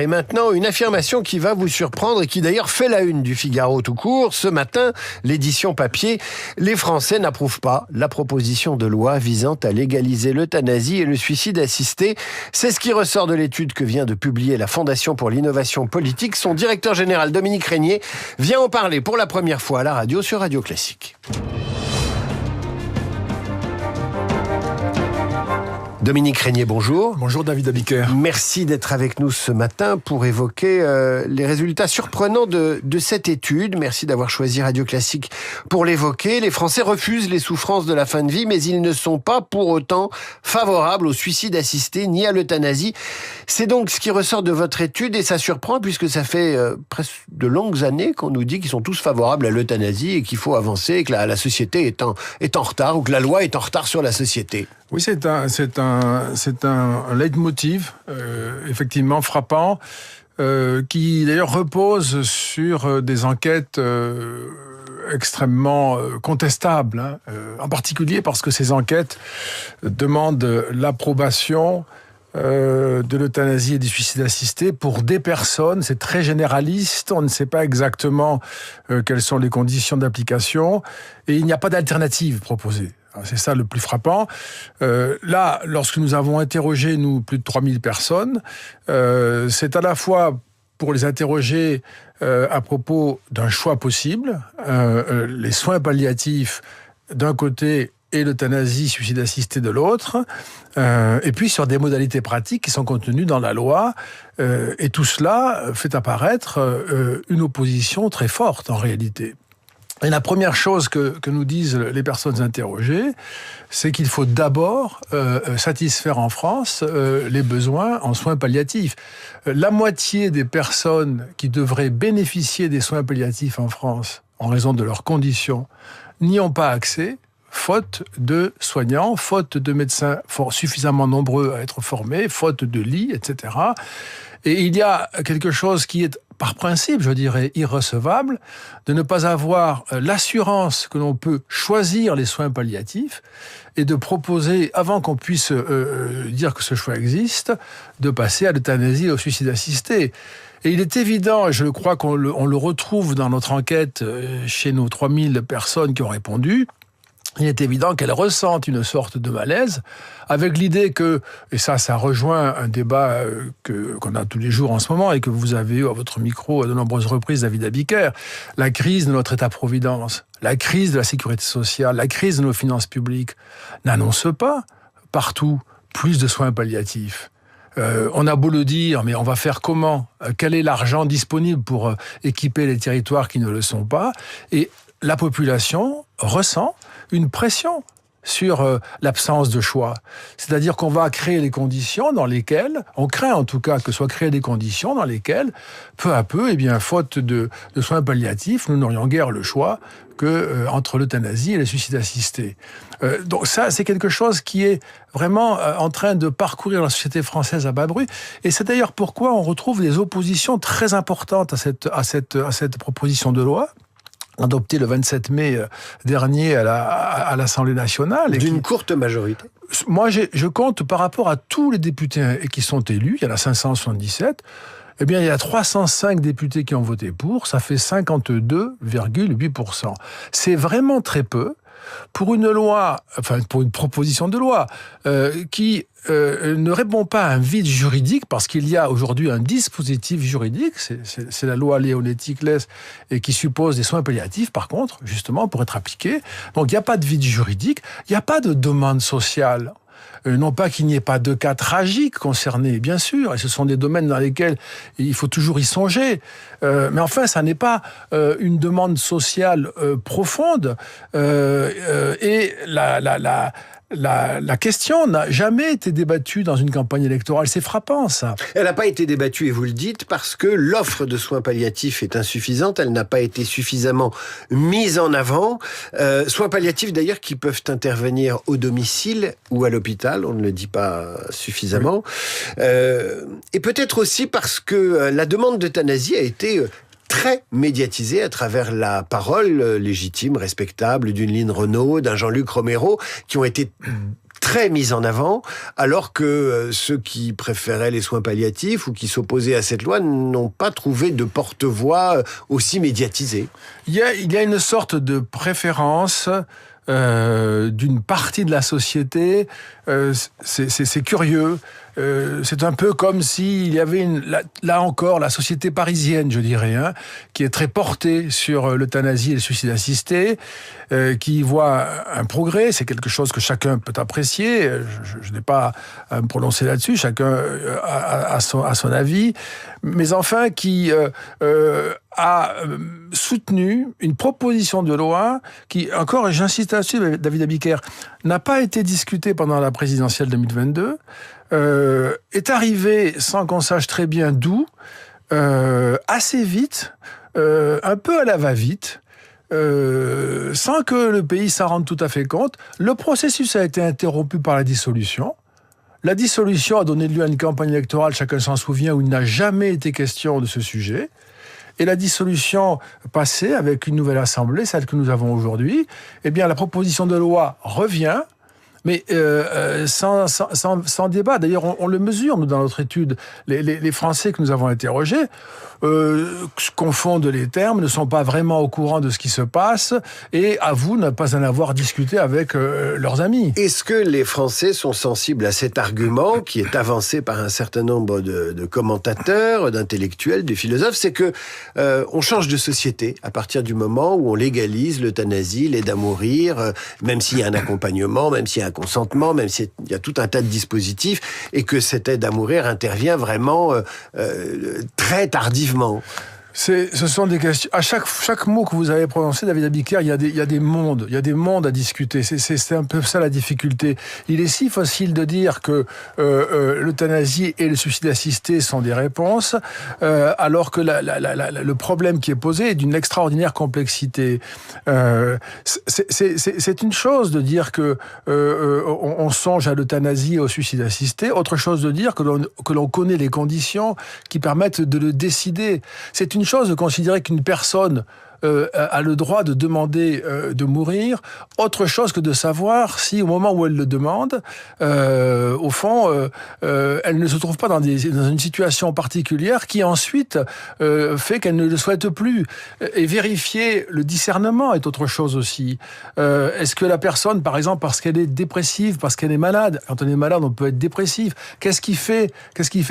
Et maintenant, une affirmation qui va vous surprendre et qui d'ailleurs fait la une du Figaro tout court. Ce matin, l'édition papier, les Français n'approuvent pas la proposition de loi visant à légaliser l'euthanasie et le suicide assisté. C'est ce qui ressort de l'étude que vient de publier la Fondation pour l'innovation politique. Son directeur général, Dominique Régnier, vient en parler pour la première fois à la radio sur Radio Classique. Dominique Régnier, bonjour. Bonjour David Abiker. Merci d'être avec nous ce matin pour évoquer les résultats surprenants de cette étude. Merci d'avoir choisi Radio Classique pour l'évoquer. Les Français refusent les souffrances de la fin de vie, mais ils ne sont pas pour autant favorables au suicide assisté ni à l'euthanasie. C'est donc ce qui ressort de votre étude et ça surprend puisque ça fait presque de longues années qu'on nous dit qu'ils sont tous favorables à l'euthanasie et qu'il faut avancer et que la société est en retard ou que la loi est en retard sur la société. Oui, c'est un leitmotiv effectivement frappant qui d'ailleurs repose sur des enquêtes extrêmement contestables, en particulier parce que ces enquêtes demandent l'approbation de l'euthanasie et du suicide assisté pour des personnes. C'est très généraliste, on ne sait pas exactement quelles sont les conditions d'application et il n'y a pas d'alternative proposée. Alors c'est ça le plus frappant. Là, lorsque nous avons interrogé, nous, plus de 3000 personnes, c'est à la fois pour les interroger à propos d'un choix possible, les soins palliatifs d'un côté et l'euthanasie, suicide assisté de l'autre, et puis sur des modalités pratiques qui sont contenues dans la loi, et tout cela fait apparaître une opposition très forte en réalité. Et la première chose que nous disent les personnes interrogées, c'est qu'il faut d'abord satisfaire en France les besoins en soins palliatifs. La moitié des personnes qui devraient bénéficier des soins palliatifs en France, en raison de leurs conditions, n'y ont pas accès, faute de soignants, faute de médecins suffisamment nombreux à être formés, faute de lits, etc. Et il y a quelque chose qui est, par principe, je dirais, irrecevable, de ne pas avoir l'assurance que l'on peut choisir les soins palliatifs et de proposer, avant qu'on puisse dire que ce choix existe, de passer à l'euthanasie et au suicide assisté. Et il est évident, et je crois qu'on le retrouve dans notre enquête chez nos 3000 personnes qui ont répondu, il est évident qu'elles ressentent une sorte de malaise, avec l'idée que, et ça rejoint un débat qu'on a tous les jours en ce moment, et que vous avez eu à votre micro à de nombreuses reprises, David Abiker, la crise de notre État-providence, la crise de la sécurité sociale, la crise de nos finances publiques, n'annonce pas partout plus de soins palliatifs. On a beau le dire, mais on va faire comment ? Quel est l'argent disponible pour équiper les territoires qui ne le sont pas ? Et la population ressent une pression sur l'absence de choix. C'est-à-dire qu'on va créer les conditions dans lesquelles, on craint en tout cas que soient créées des conditions dans lesquelles, peu à peu, faute de soins palliatifs, nous n'aurions guère le choix que entre l'euthanasie et le suicide assisté. Donc ça, c'est quelque chose qui est vraiment en train de parcourir la société française à bas bruit. Et c'est d'ailleurs pourquoi on retrouve des oppositions très importantes à cette proposition de loi, adopté le 27 mai dernier à l'Assemblée nationale. D'une courte majorité. Moi, je compte par rapport à tous les députés qui sont élus, il y en a 577, il y a 305 députés qui ont voté pour, ça fait 52,8%. C'est vraiment très peu pour une loi, pour une proposition de loi qui ne répond pas à un vide juridique, parce qu'il y a aujourd'hui un dispositif juridique, c'est la loi Leonetti-Claes, et qui suppose des soins palliatifs, par contre, justement, pour être appliqués. Donc il n'y a pas de vide juridique, il n'y a pas de demande sociale. Non pas qu'il n'y ait pas de cas tragiques concernés, bien sûr, et ce sont des domaines dans lesquels il faut toujours y songer. Mais enfin, ça n'est pas une demande sociale profonde. Et la question n'a jamais été débattue dans une campagne électorale. C'est frappant, ça. Elle n'a pas été débattue, et vous le dites, parce que l'offre de soins palliatifs est insuffisante. Elle n'a pas été suffisamment mise en avant. Soins palliatifs, d'ailleurs, qui peuvent intervenir au domicile ou à l'hôpital. On ne le dit pas suffisamment. Oui. Et peut-être aussi parce que la demande d'euthanasie a été très médiatisé à travers la parole légitime, respectable d'une Lynn Renaud, d'un Jean-Luc Romero, qui ont été très mise en avant, alors que ceux qui préféraient les soins palliatifs ou qui s'opposaient à cette loi n'ont pas trouvé de porte-voix aussi médiatisée. Il y a une sorte de préférence d'une partie de la société. C'est curieux. C'est un peu comme s'il y avait là encore la société parisienne, je dirais, qui est très portée sur l'euthanasie et le suicide assisté, qui voit un progrès. C'est quelque chose que chacun peut apprécier. Je n'ai pas à me prononcer là-dessus. Chacun a son avis. Mais enfin, qui a soutenu une proposition de loi qui, encore, et j'insiste là-dessus, David Abiker, n'a pas été discutée pendant la présidentielle 2022, est arrivé sans qu'on sache très bien d'où, assez vite, un peu à la va-vite, sans que le pays s'en rende tout à fait compte. Le processus a été interrompu par la dissolution. La dissolution a donné lieu à une campagne électorale, chacun s'en souvient, où il n'a jamais été question de ce sujet. Et la dissolution passée avec une nouvelle assemblée, celle que nous avons aujourd'hui, eh bien la proposition de loi revient, mais sans débat. D'ailleurs, on le mesure, nous, dans notre étude. Les Français que nous avons interrogés confondent les termes, ne sont pas vraiment au courant de ce qui se passe, et avouent ne pas en avoir discuté avec leurs amis. Est-ce que les Français sont sensibles à cet argument qui est avancé par un certain nombre de commentateurs, d'intellectuels, de philosophes, c'est que on change de société à partir du moment où on légalise l'euthanasie, l'aide à mourir, même s'il y a un accompagnement, même s'il y a un consentement, même s'il y a tout un tas de dispositifs, et que cette aide à mourir intervient vraiment très tardivement. Ce sont des questions. À chaque mot que vous avez prononcé, David Abiker, il y a des mondes à discuter. C'est un peu ça la difficulté. Il est si facile de dire que l'euthanasie et le suicide assisté sont des réponses, alors que le problème qui est posé est d'une extraordinaire complexité. C'est une chose de dire que on songe à l'euthanasie et au suicide assisté. Autre chose de dire que l'on connaît les conditions qui permettent de le décider. C'est une chose de considérer qu'une personne a le droit de demander de mourir, autre chose que de savoir si, au moment où elle le demande, au fond, elle ne se trouve pas dans une situation particulière qui ensuite fait qu'elle ne le souhaite plus. Et vérifier le discernement est autre chose aussi. Est-ce que la personne, par exemple, parce qu'elle est dépressive, parce qu'elle est malade, quand on est malade, on peut être dépressif, qu'est-ce qui fait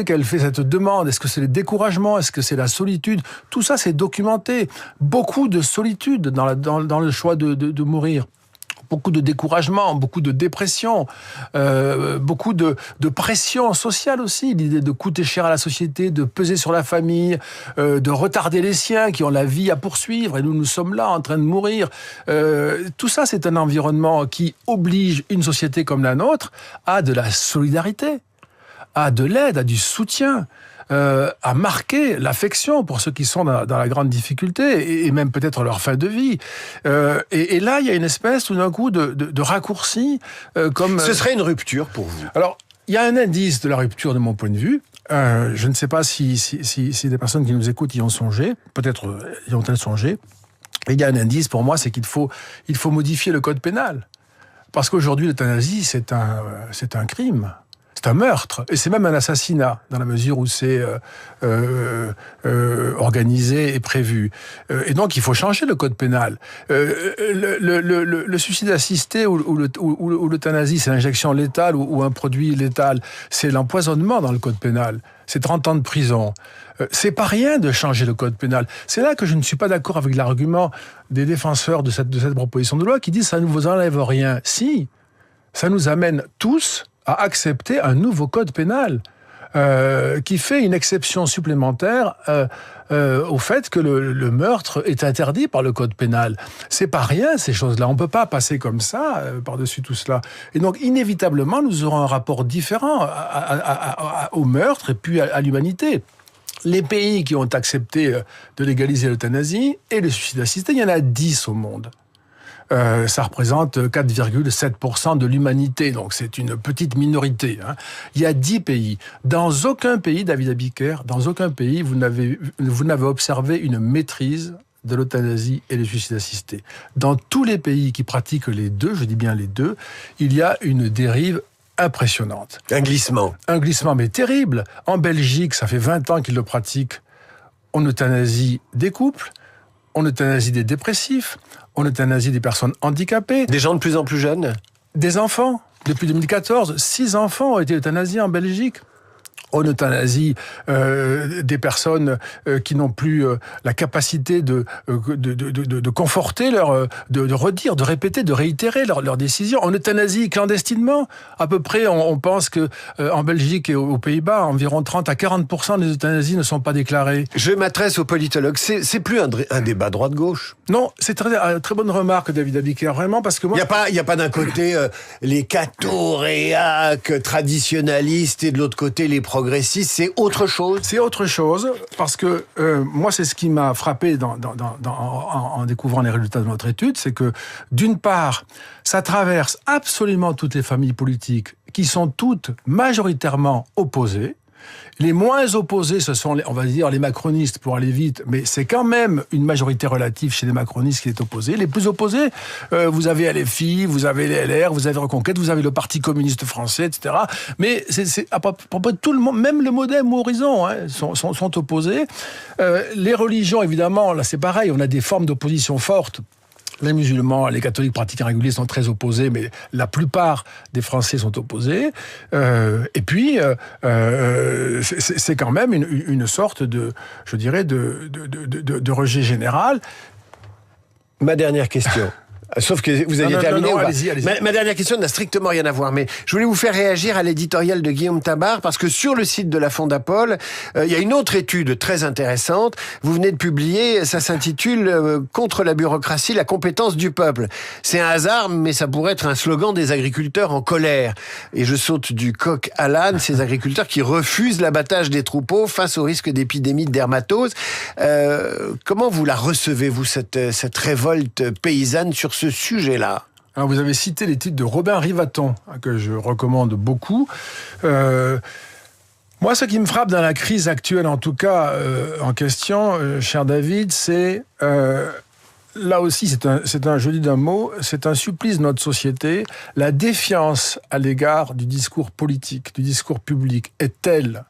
qu'elle fait cette demande? Est-ce que c'est le découragement? Est-ce que c'est la solitude? Tout ça, c'est documenté. Beaucoup de solitude dans le choix de mourir. Beaucoup de découragement, beaucoup de dépression, beaucoup de pression sociale aussi, l'idée de coûter cher à la société, de peser sur la famille, de retarder les siens qui ont la vie à poursuivre, et nous sommes là en train de mourir. Tout ça, c'est un environnement qui oblige une société comme la nôtre à de la solidarité, à de l'aide, à du soutien. À marquer l'affection pour ceux qui sont dans la grande difficulté et même peut-être leur fin de vie. Et là, il y a une espèce tout d'un coup de raccourci. Comme ce serait une rupture pour vous? Alors, il y a un indice de la rupture de mon point de vue. Je ne sais pas si des personnes qui nous écoutent y ont songé. Peut-être y ont-elles songé. Et il y a un indice pour moi, c'est qu'il faut modifier le code pénal. Parce qu'aujourd'hui, l'euthanasie, c'est un crime. C'est un meurtre, et c'est même un assassinat, dans la mesure où c'est organisé et prévu. Et donc, il faut changer le code pénal. Le suicide assisté ou l'euthanasie, c'est l'injection létale ou un produit létal. C'est l'empoisonnement dans le code pénal. C'est 30 ans de prison. C'est pas rien de changer le code pénal. C'est là que je ne suis pas d'accord avec l'argument des défenseurs de cette proposition de loi qui disent « ça ne vous enlève rien ». Si, ça nous amène tous à accepter un nouveau code pénal qui fait une exception supplémentaire au fait que le meurtre est interdit par le code pénal. C'est pas rien, ces choses-là. On peut pas passer comme ça par-dessus tout cela. Et donc, inévitablement, nous aurons un rapport différent au meurtre et puis à l'humanité. Les pays qui ont accepté de légaliser l'euthanasie et le suicide assisté, il y en a 10 au monde. Ça représente 4,7% de l'humanité, donc c'est une petite minorité. Il y a 10 pays. Dans aucun pays, David Abiker, dans aucun pays, vous n'avez observé une maîtrise de l'euthanasie et du suicide assisté. Dans tous les pays qui pratiquent les deux, je dis bien les deux, il y a une dérive impressionnante. Un glissement. Un glissement, mais terrible. En Belgique, ça fait 20 ans qu'ils le pratiquent. On euthanasie des couples, on euthanasie des dépressifs, on euthanasie des personnes handicapées. Des gens de plus en plus jeunes. Des enfants. Depuis 2014, 6 enfants ont été euthanasiés en Belgique. On euthanasie des personnes qui n'ont plus la capacité de conforter de redire, de répéter, de réitérer leur décision. On euthanasie clandestinement. À peu près, on pense que en Belgique et aux Pays-Bas, environ 30 à 40% des euthanasies ne sont pas déclarées. Je m'adresse aux politologues. C'est plus un débat droite-gauche. Non, c'est très bonne remarque, David Abiker, vraiment, parce que moi... Il y a pas d'un côté les catho-réacs traditionnalistes et de l'autre côté les progressistes, c'est autre chose. C'est autre chose, parce que moi, c'est ce qui m'a frappé en découvrant les résultats de notre étude, c'est que, d'une part, ça traverse absolument toutes les familles politiques qui sont toutes majoritairement opposées. Les moins opposés, ce sont, on va dire, les macronistes, pour aller vite, mais c'est quand même une majorité relative chez les macronistes qui est opposée. Les plus opposés, vous avez LFI, vous avez les LR, vous avez Reconquête, vous avez le Parti communiste français, etc. Mais c'est à peu près tout le monde, même le Modem ou Horizon, sont opposés. Les religions, évidemment, là c'est pareil, on a des formes d'opposition fortes. Les musulmans, les catholiques pratiquants réguliers sont très opposés, mais la plupart des Français sont opposés. Et puis, c'est quand même une sorte de, je dirais, de rejet général. Ma dernière question. Sauf que vous avez terminé. Non, allez-y. Ma dernière question n'a strictement rien à voir, mais je voulais vous faire réagir à l'éditorial de Guillaume Tabar, parce que sur le site de la Fondapol, il y a une autre étude très intéressante. Vous venez de publier, ça s'intitule « Contre la bureaucratie, la compétence du peuple ». C'est un hasard, mais ça pourrait être un slogan des agriculteurs en colère. Et je saute du coq à l'âne, ces agriculteurs qui refusent l'abattage des troupeaux face au risque d'épidémie de dermatose. Comment vous la recevez, vous, cette révolte paysanne sur ce sujet-là? Alors, vous avez cité les titres de Robin Rivaton, que je recommande beaucoup. Moi, ce qui me frappe dans la crise actuelle, en tout cas en question, cher David, c'est... là aussi, je dis d'un mot, c'est un supplice de notre société. La défiance à l'égard du discours politique, du discours public est telle...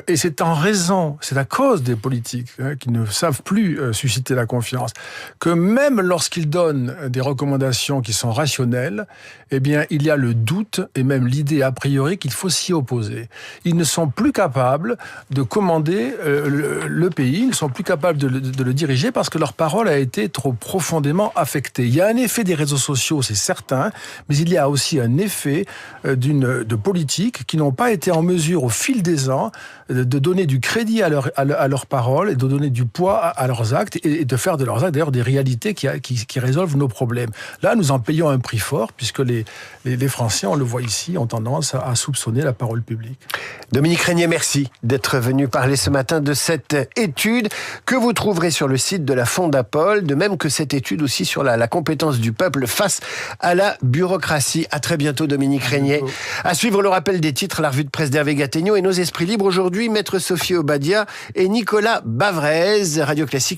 et c'est à cause des politiques qui ne savent plus susciter la confiance, que même lorsqu'ils donnent des recommandations qui sont rationnelles, eh bien, il y a le doute et même l'idée a priori qu'il faut s'y opposer. Ils ne sont plus capables de commander le pays, ils ne sont plus capables de le diriger parce que leur parole a été trop profondément affectée. Il y a un effet des réseaux sociaux, c'est certain, mais il y a aussi un effet de politiques qui n'ont pas été en mesure au fil des ans de donner du crédit à leurs paroles et de donner du poids à leurs actes et de faire de leurs actes d'ailleurs des réalités qui résolvent nos problèmes. Là, nous en payons un prix fort puisque les Français, on le voit ici, ont tendance à soupçonner la parole publique. Dominique Régnier, merci d'être venu parler ce matin de cette étude que vous trouverez sur le site de la Fondapol, de même que cette étude aussi sur la compétence du peuple face à la bureaucratie. À très bientôt, Dominique Régnier. À suivre le rappel des titres, la revue de presse d'Hervé Gattegno et nos esprits libres. Aujourd'hui, Maître Sophie Obadia et Nicolas Bavrez, Radio Classique.